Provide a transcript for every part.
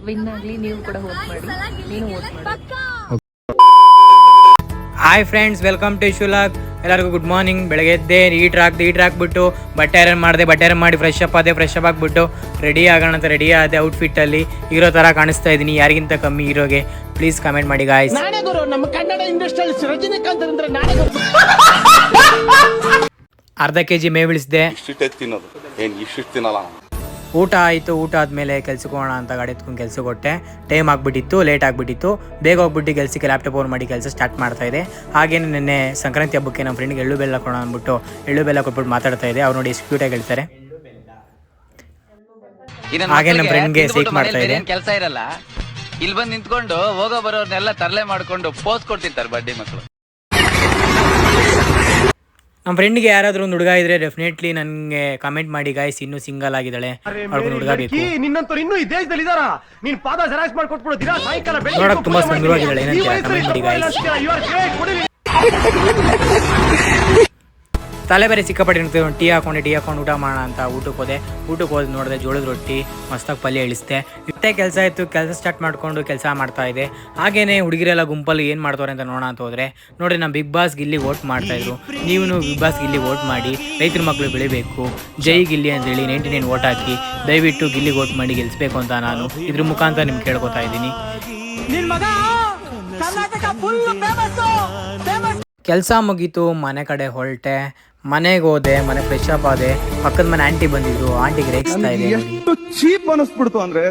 Win ಆಗಲಿ. ನೀವು ಕೂಡ ವೋಟ್ ಮಾಡಿ. ನೀನು ವೋಟ್ ಮಾಡಿ. ಹಾಯ್ ಫ್ರೆಂಡ್ಸ್, ವೆಲ್ಕಮ್ ಟು ಇಶುಲಾಗ್. ಎಲ್ಲರಿಗೂ ಗುಡ್ ಮಾರ್ನಿಂಗ್. ಬೆಳಗ್ಗೆ ಎದ್ದೆ, ಹೀಟ್ರ್ ಹಾಕ್ಬಿಟ್ಟು ಬಟ್ಟೆ ಐರನ್ ಮಾಡಿ ಫ್ರೆಶ್ ಅಪ್ ಆಗಿಬಿಟ್ಟು ರೆಡಿ ಆಗೋಣ ಅಂತ ರೆಡಿ ಆದೆ. ಔಟ್ಫಿಟ್ಟಲ್ಲಿ ಹೀರೋ ಥರ ಕಾಣಿಸ್ತಾ ಇದ್ದೀನಿ. ಯಾರಿಗಿಂತ ಕಮ್ಮಿ ಹೀರೋಗೆ? ಪ್ಲೀಸ್ ಕಮೆಂಟ್ ಮಾಡಿ ಗಾಯ್ಸ್. ನಮ್ಮ ಕನ್ನಡ ಇಂಡಸ್ಟ್ರಿಯಲ್ಲಿ ರಜನಿಕಾಂತ್ ಅಂದ್ರೆ ಅರ್ಧ kg ಮೇವು ಇಳಿಸಿದೆ. ಊಟ ಆಯಿತು. ಊಟ ಆದಮೇಲೆ ಕೆಲ್ಸಕ್ಕೆ ಹೋಗೋಣ ಅಂತ ಗಾಡಿ ಎತ್ಕೊಂಡು ಕೆಲ್ಸಕ್ಕೆ ಕೊಟ್ಟೆ. ಟೈಮ್ ಆಗಿಬಿಟ್ಟಿತ್ತು, ಲೇಟ್ ಆಗಿಬಿಟ್ಟಿತ್ತು. ಬೇಗ ಹೋಗ್ಬಿಟ್ಟು ಕೆಲಸಕ್ಕೆ ಲ್ಯಾಪ್ಟಾಪ್ ಆನ್ ಮಾಡಿ ಕೆಲಸ ಸ್ಟಾರ್ಟ್ ಮಾಡ್ತಾ ಇದೆ. ಹಾಗೇನೆ ನಿನ್ನೆ ಸಂಕ್ರಾಂತಿ ಹಬ್ಬಕ್ಕೆ ನಮ್ಮ ಫ್ರೆಂಡ್ಗೆ ಎಳ್ಳು ಬೆಲ್ಲ ಕೊಡೋಣ ಅಂದ್ಬಿಟ್ಟು ಎಳ್ಳು ಬೆಲ್ಲ ಕೊಟ್ಬಿಟ್ಟು ಮಾತಾಡ್ತಾ ಇದೆ. ಅವ್ರು ನೋಡಿ ಎಷ್ಟು ಕ್ಯೂಟಾಗಿ ಹೇಳ್ತಾರೆ. ಹಾಗೆ ನಮ್ಮ ಫ್ರೆಂಡ್ಗೆ ಸೇಕ್ ಮಾಡ್ತಾ ಇದೆ. ಕೆಲಸ ಇರಲ್ಲ, ಇಲ್ಲಿ ಬಂದು ನಿಂತ್ಕೊಂಡು ಹೋಗೋ ಬರೋರ್ನೆಲ್ಲ ತರಲೆ ಮಾಡ್ಕೊಂಡು ಪೋಸ್ಟ್ ಕೊಡ್ತಿರ್ತಾರೆ ಬಡ್ಡಿ ಮಕ್ಕಳು. ನಮ್ಮ ಫ್ರೆಂಡ್ಗೆ ಯಾರಾದ್ರೂ ಒಂದು ಹುಡುಗ ಇದ್ರೆ ಡೆಫಿನೆಟ್ಲಿ ನನಗೆ ಕಮೆಂಟ್ ಮಾಡಿ ಗಾಯ್ಸ್. ಇನ್ನೂ ಸಿಂಗಲ್ ಆಗಿದ್ದಾಳೆ, ಅವ್ರಿಗೆ ಹುಡುಗ ಬೇಕು. ನಿನ್ನಂತವ್ರು ಇನ್ನೂ ಈ ದೇಶದಲ್ಲಿ ಇದಾರ. ನೀನ್ ಪಾದ ಜೆರಾಕ್ಸ್ ಮಾಡ್ಕೊಟ್ಬಿಡು ದಿನ ಸಾಯಂಕಾಲ ನೋಡಕ್ ತುಂಬಾ ಸುಂದರವಾಗಿದ್ದಾಳೆ. ಏನಂತ ಕಮೆಂಟ್ ಮಾಡಿ ಗಾಯ್ಸ್. ತಲೆ ಬೇರೆ ಸಿಕ್ಕಾಪಟ್ಟೆ ಇರ್ತೀವಿ. ಟೀ ಹಾಕೊಂಡು ಊಟ ಮಾಡೋಣ ಅಂತ ಊಟಕ್ಕೆ ಹೋದೆ ನೋಡಿದೆ ಜೋಳದ ರೊಟ್ಟಿ ಮಸ್ತಾಗಿ ಪಲ್ಯ ಇಳಿಸ್ದೆ. ಇಷ್ಟೇ ಕೆಲಸ ಇತ್ತು. ಕೆಲಸ ಸ್ಟಾರ್ಟ್ ಮಾಡ್ಕೊಂಡು ಕೆಲಸ ಮಾಡ್ತಾ ಇದೆ. ಹಾಗೇನೆ ಹುಡುಗಿರೆಲ್ಲ ಗುಂಪಲ್ಲಿ ಏನು ಮಾಡ್ತಾರೆ ಅಂತ ನೋಡೋಣ ಅಂತ ಹೋದ್ರೆ ನೋಡ್ರಿ, ನಮ್ಮ ಬಿಗ್ ಬಾಸ್ ಗಿಲ್ಲಿ ವೋಟ್ ಮಾಡ್ತಾ ಇದ್ರು. ನೀವು ಬಿಗ್ ಬಾಸ್ ಗಿಲ್ಲಿ ವೋಟ್ ಮಾಡಿ, ರೈತರ ಮಕ್ಕಳು ಬೆಳಿಬೇಕು, ಜೈ ಗಿಲ್ಲಿ ಅಂತೇಳಿ 99 ವೋಟ್ ಹಾಕಿ ದಯವಿಟ್ಟು ಗಿಲ್ಲಿ ವೋಟ್ ಮಾಡಿ ಗೆಲ್ಸ್ಬೇಕು ಅಂತ ನಾನು ಇದ್ರ ಮುಖಾಂತರ ನಿಮ್ಗೆ ಕೇಳ್ಕೊತಾ ಇದ್ದೀನಿ. ಕೆಲಸ ಮುಗೀತು, ಮನೆ ಕಡೆ ಹೊರಟೆ. ಮನೆಗೆ ಹೋದೆ, ಮನೆ ಫ್ರೆಶ್ ಅಪ್ ಆದೆ. ಪಕ್ಕದ ಮನೆ ಆಂಟಿ ಬಂದಿದ್ರು, ಆಂಟಿಗೆ ರೇಗಿಸ್ತಾ ಇದೆ. ಎಷ್ಟು ಚೀಪ್ ಅನಿಸ್ಬಿಡ್ತು ಅಂದ್ರೆ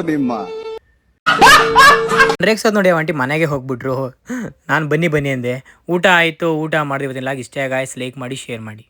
ನಿಮ್ಮ ರೇಗ್ಸೋದು ನೋಡಿ ಆಂಟಿ ಮನೆಗೆ ಹೋಗ್ಬಿಟ್ರು. ನಾನು ಬನ್ನಿ ಅಂದೆ. ಊಟ ಆಯಿತು. ಊಟ ಮಾಡಿದ್ವಿ. ಇಷ್ಟೇ ಗಾಯ್ಸ್. ಲೈಕ್ ಮಾಡಿ, ಶೇರ್ ಮಾಡಿ.